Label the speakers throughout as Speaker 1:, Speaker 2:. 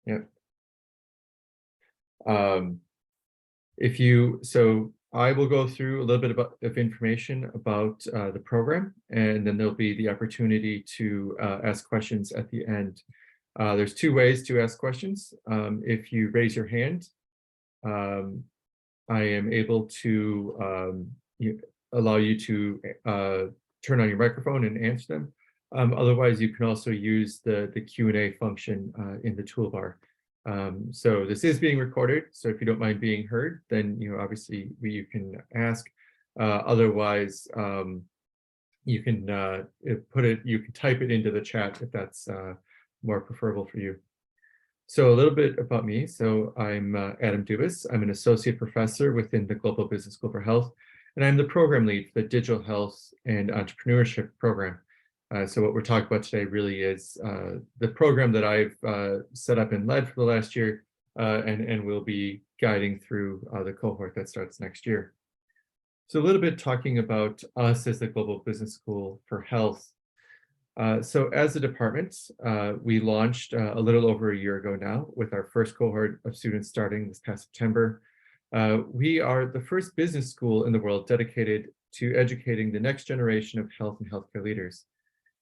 Speaker 1: Yeah. Um, so I will go through a little bit of information about the program, and then there'll be the opportunity to ask questions at the end. There's two ways to ask questions. If you raise your hand, um, I am able to allow you to turn on your microphone and answer them. Otherwise, you can also use the Q&A function in the toolbar. So this is being recorded, so if you don't mind being heard, then obviously you can ask. Otherwise, you can you can type it into the chat if that's more preferable for you. So a little bit about me. So I'm Adam Dubas. I'm an associate professor within the Global Business School for Health, and I'm the program lead for the Digital Health and Entrepreneurship program. So what we're talking about today really is the program that I've set up and led for the last year, and will be guiding through the cohort that starts next year. So a little bit talking about us as the Global Business School for Health. So as a department, we launched a little over a year ago now with our first cohort of students starting this past September. We are the first business school in the world dedicated to educating the next generation of health and healthcare leaders.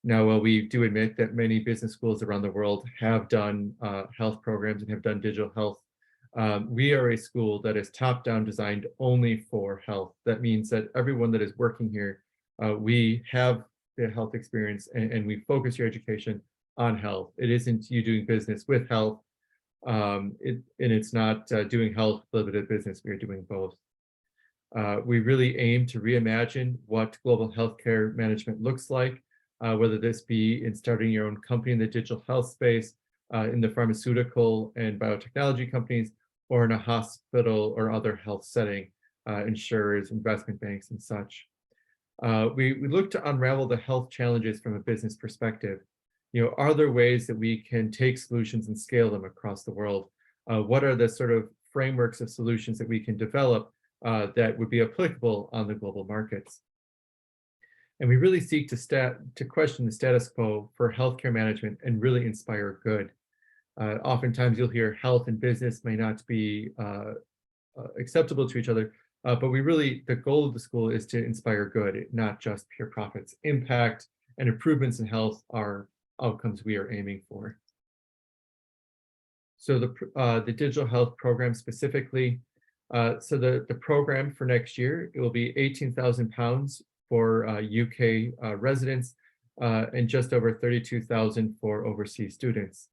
Speaker 1: Now, while we do admit that many business schools around the world have done health programs and have done digital health, we are a school that is top-down designed only for health. That means that everyone that is working here, we have the health experience, and we focus your education on health. It isn't you doing business with health, and it's not doing health with a little bit of business. We are doing both. We really aim to reimagine what global healthcare management looks like, whether this be in starting your own company in the digital health space, in the pharmaceutical and biotechnology companies, or in a hospital or other health setting, insurers, investment banks, and such. We look to unravel the health challenges from a business perspective. Are there ways that we can take solutions and scale them across the world? What are the sort of frameworks of solutions that we can develop that would be applicable on the global markets? And we really seek to question the status quo for healthcare management and really inspire good. Oftentimes you'll hear health and business may not be acceptable to each other, but the goal of the school is to inspire good, not just pure profits. Impact and improvements in health are outcomes we are aiming for. So the digital health program specifically, so the program for next year, it will be £18,000 for UK residents and just over 32,000 for overseas students.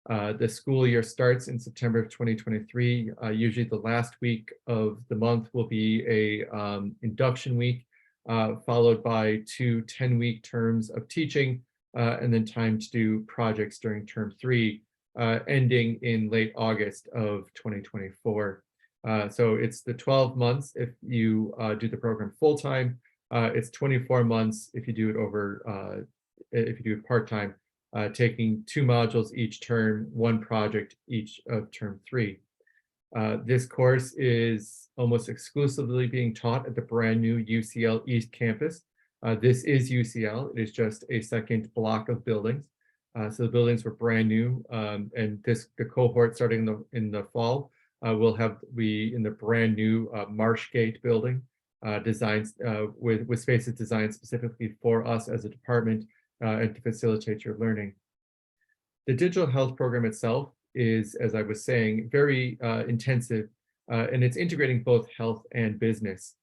Speaker 1: The school year starts in September of 2023. Usually the last week of the month will be a induction week, followed by 2 10-week terms of teaching, and then time to do projects during term 3, ending in late August of 2024. So it's the 12 months if you do the program full-time. It's 24 months if you do it part-time. Taking 2 modules each term, 1 project each of term 3. This course is almost exclusively being taught at the brand new UCL East Campus. This is UCL. It is just a second block of buildings. So the buildings were brand new, and the cohort starting in the fall will be in the brand new Marshgate building, designed with spaces designed specifically for us as a department. And to facilitate your learning. The digital health program itself is, as I was saying, very intensive, and it's integrating both health and business.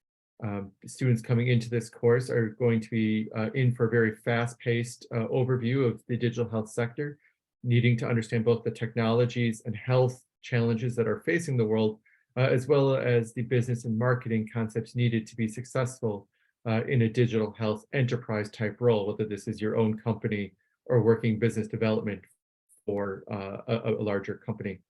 Speaker 1: Students coming into this course are going to be in for a very fast-paced overview of the digital health sector, needing to understand both the technologies and health challenges that are facing the world, as well as the business and marketing concepts needed to be successful in a digital health enterprise type role, whether this is your own company or working business development for a larger company.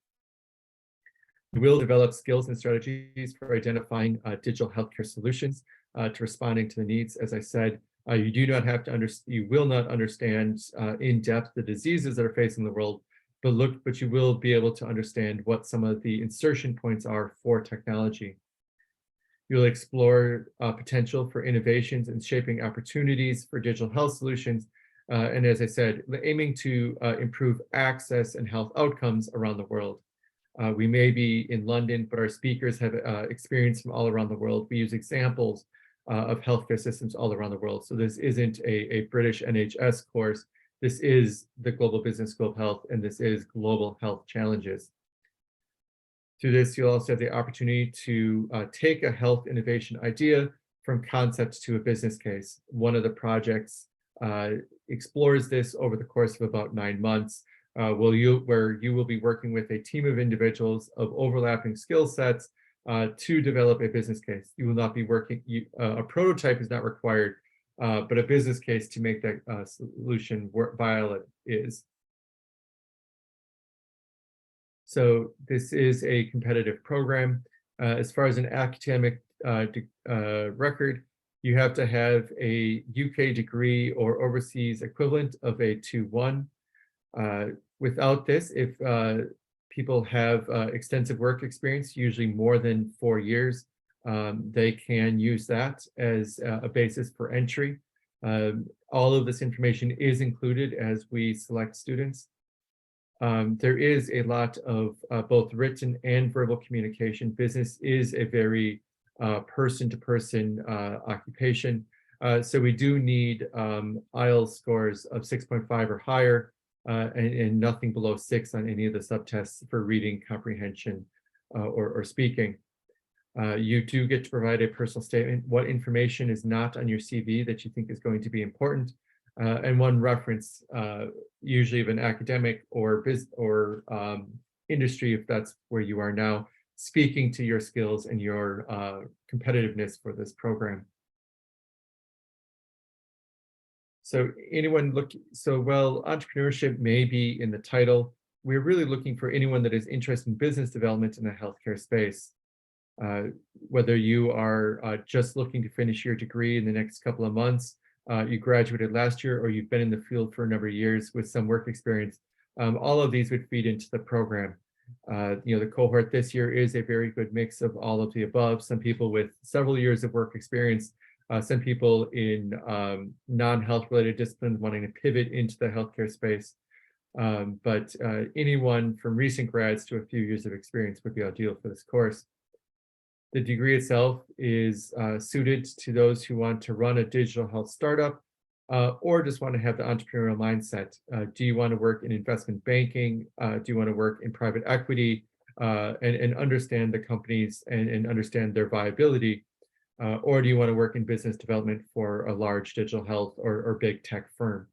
Speaker 1: We will develop skills and strategies for identifying digital healthcare solutions to responding to the needs. As I said, you will not understand in depth the diseases that are facing the world, but you will be able to understand what some of the insertion points are for technology. You'll explore potential for innovations and shaping opportunities for digital health solutions, And as I said, aiming to improve access and health outcomes around the world. We may be in London, but our speakers have experience from all around the world. We use examples of healthcare systems all around the world. So this isn't a British NHS course. This is the Global Business School of Health, and this is Global Health Challenges. Through this, you'll also have the opportunity to take a health innovation idea from concept to a business case. One of the projects explores this over the course of about 9 months, where you will be working with a team of individuals of overlapping skill sets to develop a business case. You will not be working, a prototype is not required, but a business case to make that solution viable is. So this is a competitive program. As far as an academic record, you have to have a UK degree or overseas equivalent of a 2-1. Without this, if people have extensive work experience, usually more than 4 years, they can use that as a basis for entry. All of this information is included as we select students. There is a lot of both written and verbal communication. Business is a very person-to-person occupation. So we do need IELTS scores of 6.5 or higher, and nothing below 6 on any of the subtests for reading, comprehension, or speaking. You do get to provide a personal statement. What information is not on your CV that you think is going to be important? And one reference, usually of an academic or industry, if that's where you are now, speaking to your skills and your competitiveness for this program. So while entrepreneurship may be in the title, we're really looking for anyone that is interested in business development in the healthcare space. Whether you are just looking to finish your degree in the next couple of months, you graduated last year, or you've been in the field for a number of years with some work experience, all of these would feed into the program. The cohort this year is a very good mix of all of the above. Some people with several years of work experience, some people in non-health related disciplines wanting to pivot into the healthcare space. But anyone from recent grads to a few years of experience would be ideal for this course. The degree itself is suited to those who want to run a digital health startup or just want to have the entrepreneurial mindset. Do you want to work in investment banking? Do you want to work in private equity and understand the companies and understand their viability? Or do you want to work in business development for a large digital health or big tech firm?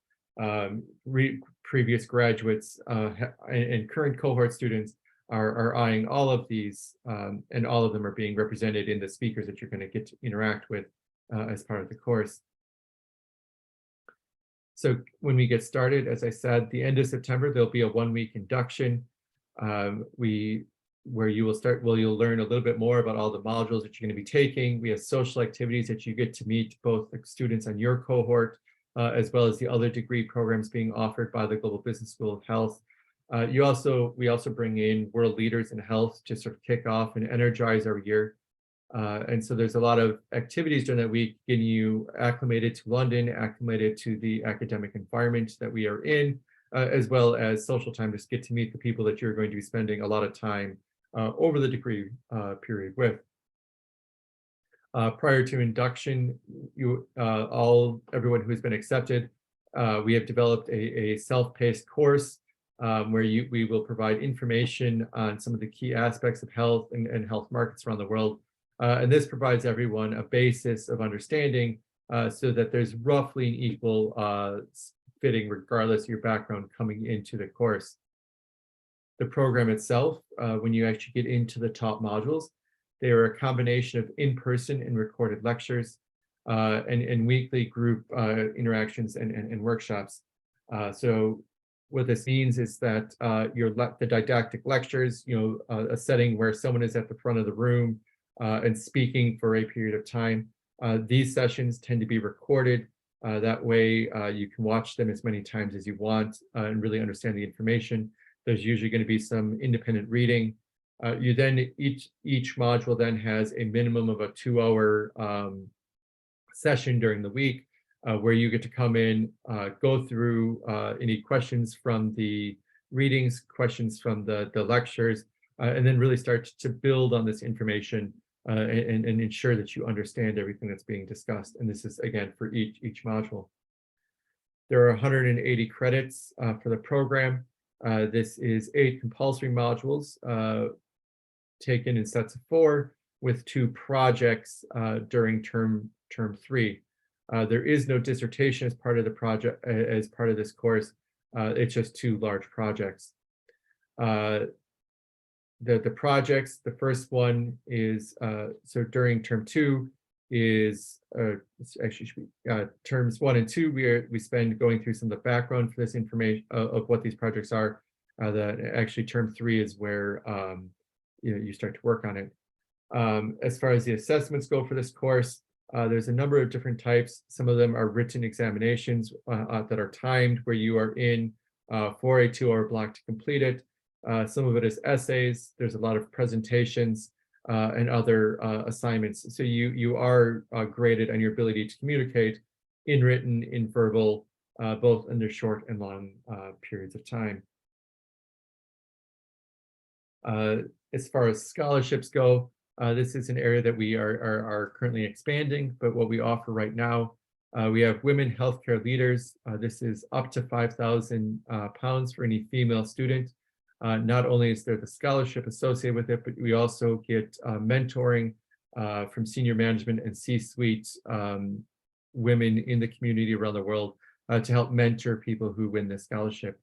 Speaker 1: Previous graduates and current cohort students are eyeing all of these, and all of them are being represented in the speakers that you're going to get to interact with as part of the course. So when we get started, as I said, the end of September, there'll be a 1-week induction where you'll learn a little bit more about all the modules that you're going to be taking. We have social activities that you get to meet both the students on your cohort, as well as the other degree programs being offered by the Global Business School of Health. We also bring in world leaders in health to sort of kick off and energize our year. And so there's a lot of activities during that week getting you acclimated to London, acclimated to the academic environment that we are in, as well as social time to get to meet the people that you're going to be spending a lot of time over the degree period with. Prior to induction, everyone who's been accepted, we have developed a self-paced course where we will provide information on some of the key aspects of health and health markets around the world. And this provides everyone a basis of understanding so that there's roughly an equal fitting regardless of your background coming into the course. The program itself, when you actually get into the top modules, they are a combination of in-person and recorded lectures and weekly group interactions and workshops. So what this means is that the didactic lectures, a setting where someone is at the front of the room and speaking for a period of time. These sessions tend to be recorded. That way you can watch them as many times as you want and really understand the information. There's usually going to be some independent reading. Each module then has a minimum of a 2-hour session during the week where you get to come in, go through any questions from the readings, questions from the lectures, and then really start to build on this information and ensure that you understand everything that's being discussed. And this is, again, for each module. There are 180 credits for the program. This is 8 compulsory modules taken in sets of 4 with 2 projects during term 3. There is no dissertation as part of the project, as part of this course. It's just 2 large projects. The projects, the first one is, so during term 2 is, actually should be, terms 1 and 2, we spend going through some of the background for this information of what these projects are. Actually term 3 is where you start to work on it. As far as the assessments go for this course, there's a number of different types. Some of them are written examinations that are timed, where you are in for a 2-hour block to complete it. Some of it is essays. There's a lot of presentations and other assignments. So you are graded on your ability to communicate in written, in verbal, both under short and long periods of time. As far as scholarships go, this is an area that we are currently expanding, but what we offer right now, we have women healthcare leaders. This is up to £5,000 for any female student. Not only is there the scholarship associated with it, but we also get mentoring from senior management and C-suite women in the community around the world to help mentor people who win this scholarship.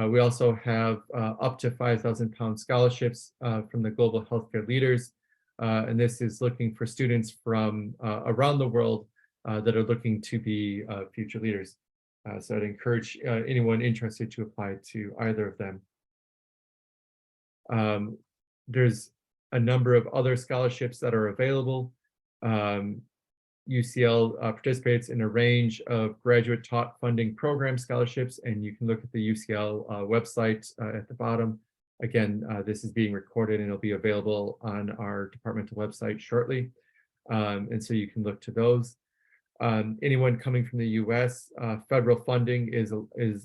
Speaker 1: We also have up to £5,000 scholarships from the Global Healthcare Leaders, and this is looking for students from around the world that are looking to be future leaders. So I'd encourage anyone interested to apply to either of them. There's a number of other scholarships that are available. UCL participates in a range of graduate taught funding program scholarships, and you can look at the UCL website at the bottom. Again, this is being recorded and it'll be available on our departmental website shortly. And so you can look to those. Anyone coming from the US, federal funding is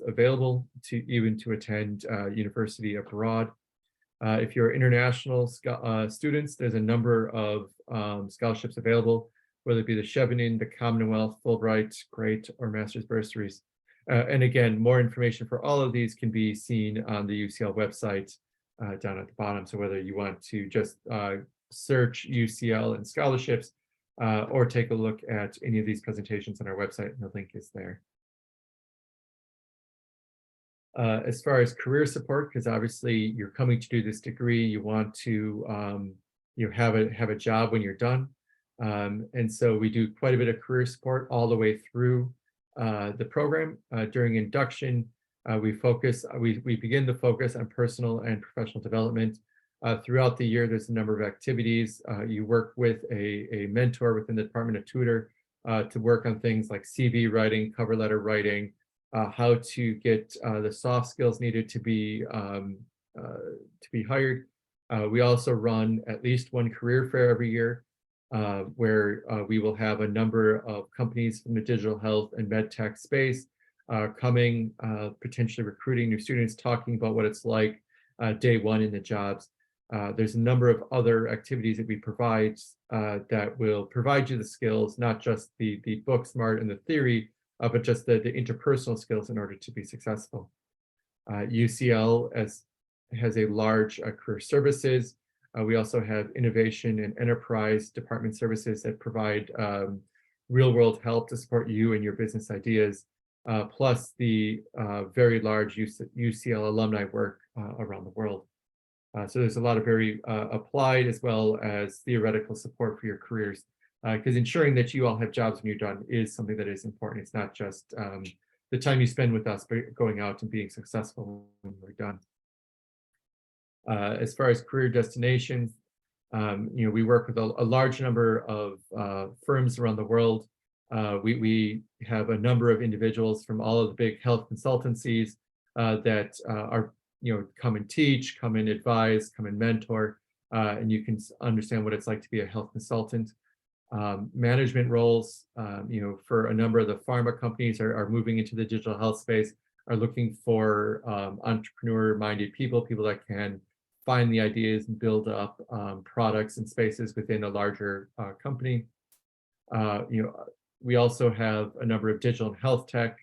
Speaker 1: available to attend university abroad. If you're international students, there's a number of scholarships available, whether it be the Chevening, the Commonwealth, Fulbright, Great, or Master's bursaries. And again, more information for all of these can be seen on the UCL website down at the bottom. So whether you want to just search UCL and scholarships, or take a look at any of these presentations on our website, and the link is there. As far as career support, because obviously you're coming to do this degree, you want to have a job when you're done. And so we do quite a bit of career support all the way through the program. During induction, we begin to focus on personal and professional development. Throughout the year, there's a number of activities. You work with a mentor within the Department of Tutor to work on things like CV writing, cover letter writing, how to get the soft skills needed to be hired. We also run at least one career fair every year, where we will have a number of companies from the digital health and med tech space coming, potentially recruiting new students, talking about what it's like day one in the jobs. There's a number of other activities that we provide that will provide you the skills, not just the book smart and the theory, but just the interpersonal skills in order to be successful. UCL has a large career services. We also have innovation and enterprise department services that provide real world help to support you and your business ideas, plus the very large UCL alumni work around the world. So there's a lot of very applied as well as theoretical support for your careers, because ensuring that you all have jobs when you're done is something that is important. It's not just the time you spend with us, but going out and being successful when we're done. As far as career destinations, we work with a large number of firms around the world. We have a number of individuals from all of the big health consultancies that are come and teach, come and advise, come and mentor, and you can understand what it's like to be a health consultant. Management roles, for a number of the pharma companies are moving into the digital health space, are looking for entrepreneur-minded people that can find the ideas and build up products and spaces within a larger company. We also have a number of digital health tech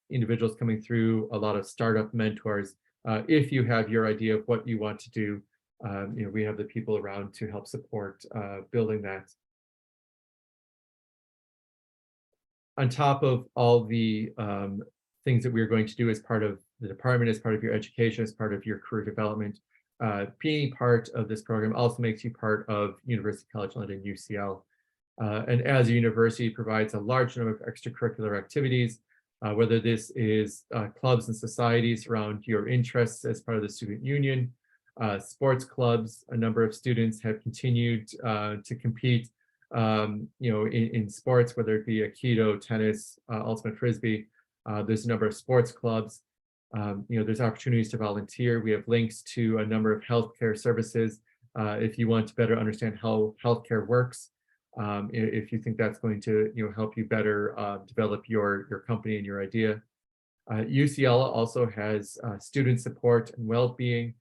Speaker 1: individuals coming through, a lot of startup mentors. If you have your idea of what you want to do, we have the people around to help support building that. On top of all the things that we're going to do as part of the department, as part of your education, as part of your career development, being part of this program also makes you part of University College London, UCL. And as a university, provides a large number of extracurricular activities, whether this is clubs and societies around your interests as part of the student union, sports clubs. A number of students have continued to compete in sports, whether it be aikido, tennis, ultimate frisbee. There's a number of sports clubs. There's opportunities to volunteer. We have links to a number of healthcare services if you want to better understand how healthcare works. If you think that's going to help you better develop your company and your idea. UCL also has student support and well-being.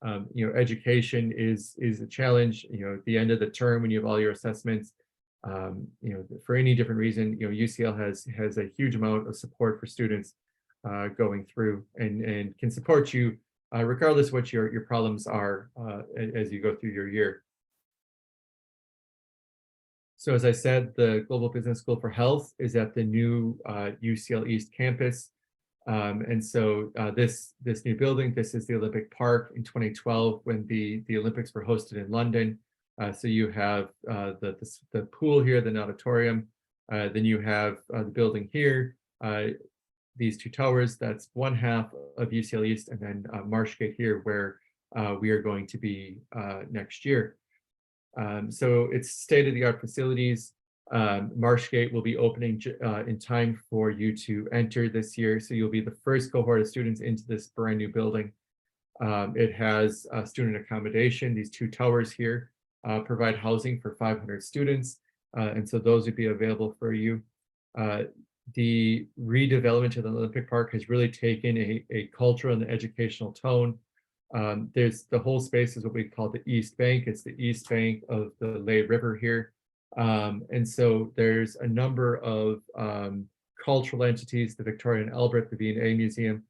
Speaker 1: Education is a challenge. At the end of the term, when you have all your assessments, for any different reason, UCL has a huge amount of support for students going through and can support you regardless what your problems are as you go through your year. So as I said, the Global Business School for Health is at the new UCL East campus. And so this new building, this is the Olympic Park in 2012 when the Olympics were hosted in London. So you have the pool here, the auditorium. Then you have the building here, these two towers. That's one half of UCL East, and then Marshgate here, where we are going to be next year. So it's state-of-the-art facilities. Marshgate will be opening in time for you to enter this year. So you'll be the first cohort of students into this brand new building. It has student accommodation. These two towers here provide housing for 500 students. And so those would be available for you. The redevelopment of the Olympic Park has really taken a cultural and educational tone. There's the whole space is what we call the East Bank. It's the East Bank of the Lea River here. And so there's a number of cultural entities, the Victoria and Albert, the V&A Museum,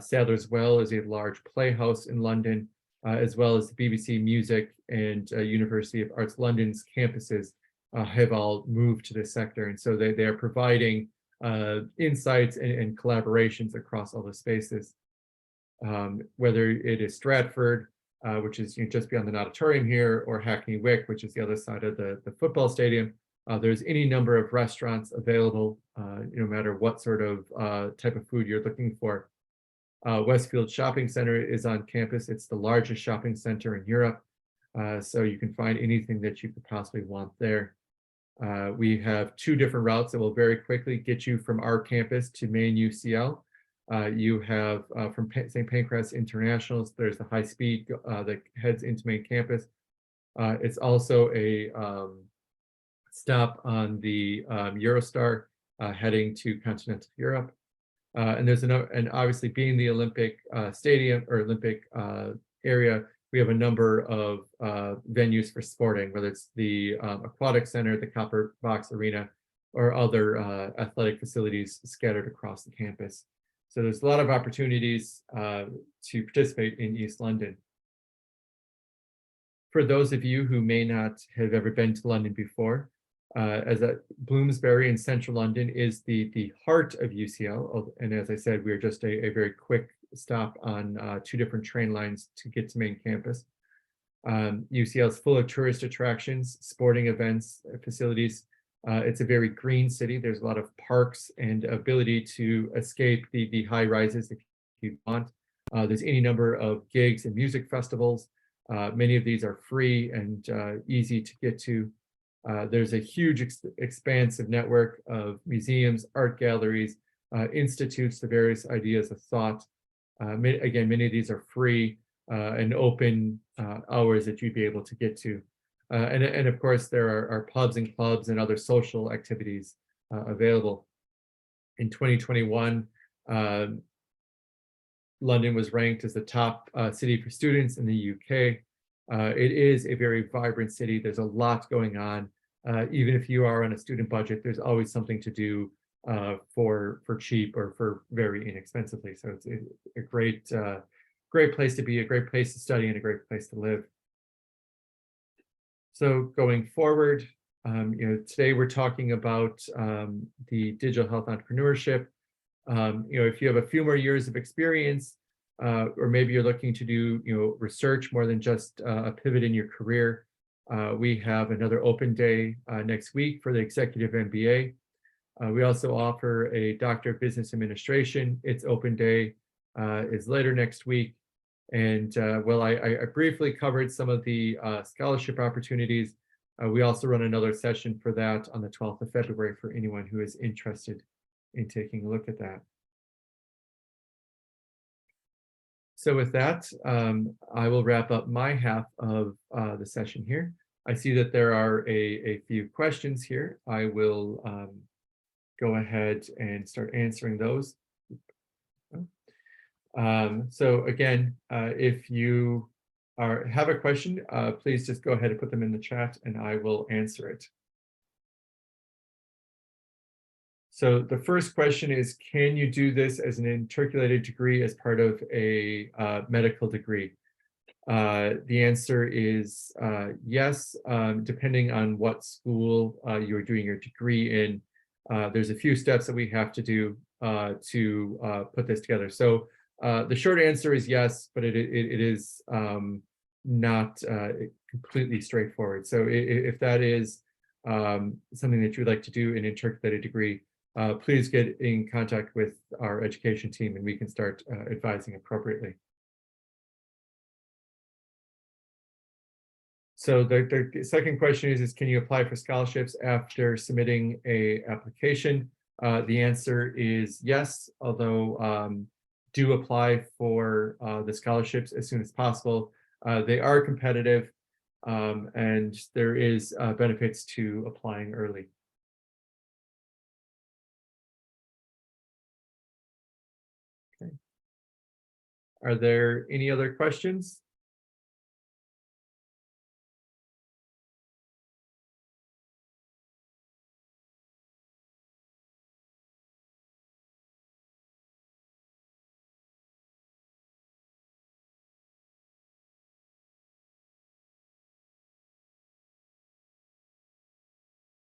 Speaker 1: Sadler's Well is a large playhouse in London, as well as the BBC Music and University of Arts London's campuses have all moved to this sector. And so they are providing insights and collaborations across all the spaces. Whether it is Stratford, which is just beyond the auditorium here, or Hackney Wick, which is the other side of the football stadium. There's any number of restaurants available, no matter what sort of type of food you're looking for. Westfield Shopping Center is on campus. It's the largest shopping center in Europe, so you can find anything that you could possibly want there. We have two different routes that will very quickly get you from our campus to main UCL. You have from St. Pancras International, there's the high speed that heads into main campus. It's also a stop on the Eurostar heading to continental Europe. And there's and obviously being the Olympic stadium or Olympic area, we have a number of venues for sporting, whether it's the aquatic center, the Copper Box Arena, or other athletic facilities scattered across the campus. So there's a lot of opportunities to participate in East London. For those of you who may not have ever been to London before, Bloomsbury in central London is the heart of UCL. And as I said, we're just a very quick stop on two different train lines to get to main campus. UCL is full of tourist attractions, sporting events, facilities. It's a very green city. There's a lot of parks and ability to escape the high rises if you want. There's any number of gigs and music festivals. Many of these are free and easy to get to. There's a huge expansive network of museums, art galleries, institutes, the various ideas of thought. Again, many of these are free and open hours that you'd be able to get to. And of course, there are pubs and clubs and other social activities available. In 2021, London was ranked as the top city for students in the UK. It is a very vibrant city. There's a lot going on. Even if you are on a student budget, there's always something to do for cheap or for very inexpensively. So it's a great place to be, a great place to study, and a great place to live. So going forward, today we're talking about the digital health entrepreneurship. If you have a few more years of experience, or maybe you're looking to do, research more than just a pivot in your career, we have another open day next week for the executive MBA. We also offer a Doctor of Business Administration. Its open day is later next week. And well, I briefly covered some of the scholarship opportunities. We also run another session for that on the 12th of February for anyone who is interested in taking a look at that. So with that, I will wrap up my half of the session here. I see that there are a few questions here. I will go ahead and start answering those. So again, if you have a question, please just go ahead and put them in the chat and I will answer it. So the first question is, can you do this as an intercalated degree as part of a medical degree? The answer is yes, depending on what school you're doing your degree in. There's a few steps that we have to do to put this together. So the short answer is yes, but it is not completely straightforward. So if that is something that you'd like to do in an intercalated degree, please get in contact with our education team and we can start advising appropriately. So the second question is can you apply for scholarships after submitting a application? The answer is yes, although do apply for the scholarships as soon as possible. They are competitive and there is benefits to applying early. Okay. Are there any other questions?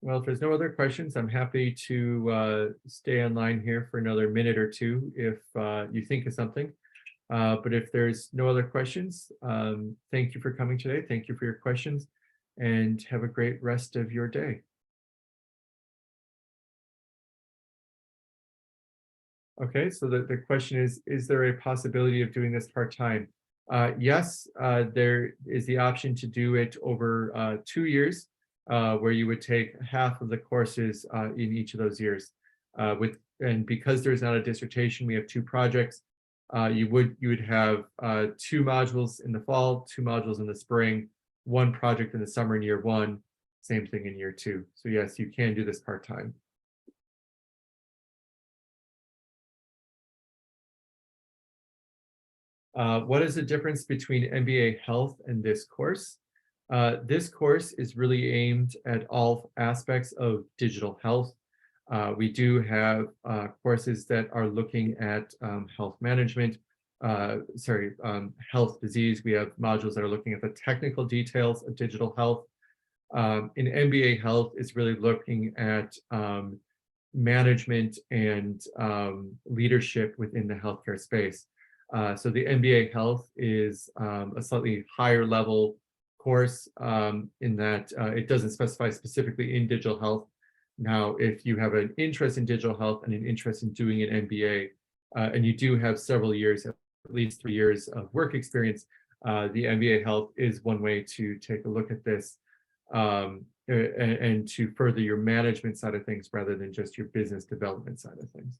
Speaker 1: Well, if there's no other questions, I'm happy to stay online here for another minute or two if you think of something. But if there's no other questions, thank you for coming today. Thank you for your questions and have a great rest of your day. Okay, so the question is there a possibility of doing this part-time? Yes, there is the option to do it over 2 years, where you would take half of the courses in each of those years. And because there's not a dissertation, we have 2 projects. You would have 2 modules in the fall, 2 modules in the spring, 1 project in the summer in year 1, same thing in year 2. So yes, you can do this part-time. What is the difference between MBA Health and this course? This course is really aimed at all aspects of digital health. We do have courses that are looking at health management, health disease. We have modules that are looking at the technical details of digital health. In MBA Health is really looking at management and leadership within the healthcare space. So the MBA Health is a slightly higher level course in that it doesn't specify specifically in digital health. Now, if you have an interest in digital health and an interest in doing an MBA, and you do have several years, at least 3 years of work experience, the MBA Health is one way to take a look at this and to further your management side of things rather than just your business development side of things.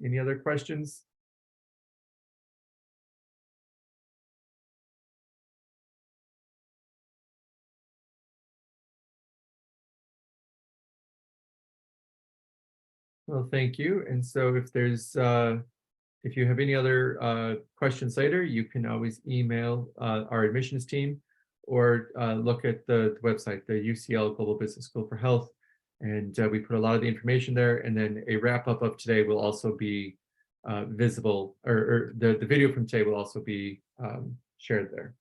Speaker 1: Any other questions? Well, thank you. And so if you have any other questions later, you can always email our admissions team or look at the website, the UCL Global Business School for Health. And we put a lot of the information there. And then a wrap up of today will also be visible, or the video from today will also be shared there.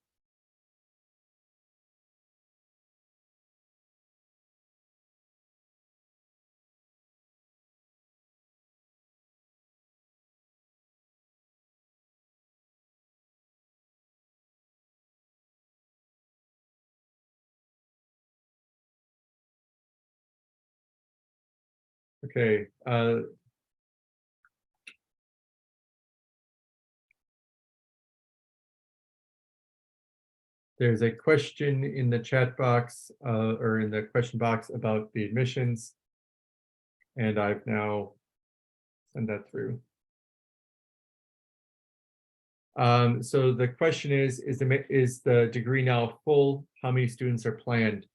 Speaker 1: Okay. There's a question in the chat box or in the question box about the admissions, and I've now sent that through. So the question is the degree now full? How many students are planned?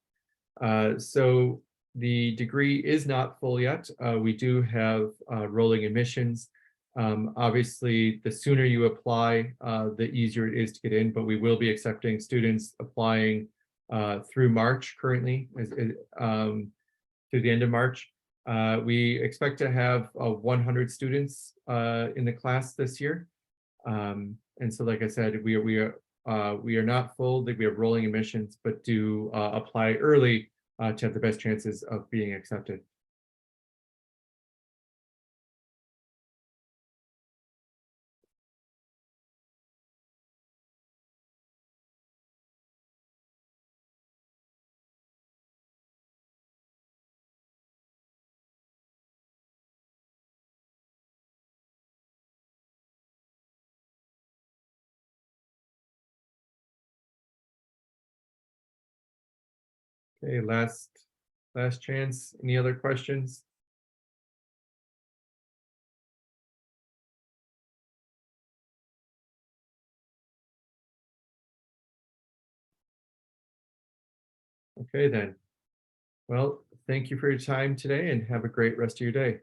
Speaker 1: So the degree is not full yet. We do have rolling admissions. Obviously, the sooner you apply, the easier it is to get in, but we will be accepting students applying through March currently, through the end of March. We expect to have 100 students in the class this year. And so, like I said, we are not full. We have rolling admissions, but do apply early to have the best chances of being accepted. Okay, last chance. Any other questions? Okay, then. Well, thank you for your time today and have a great rest of your day.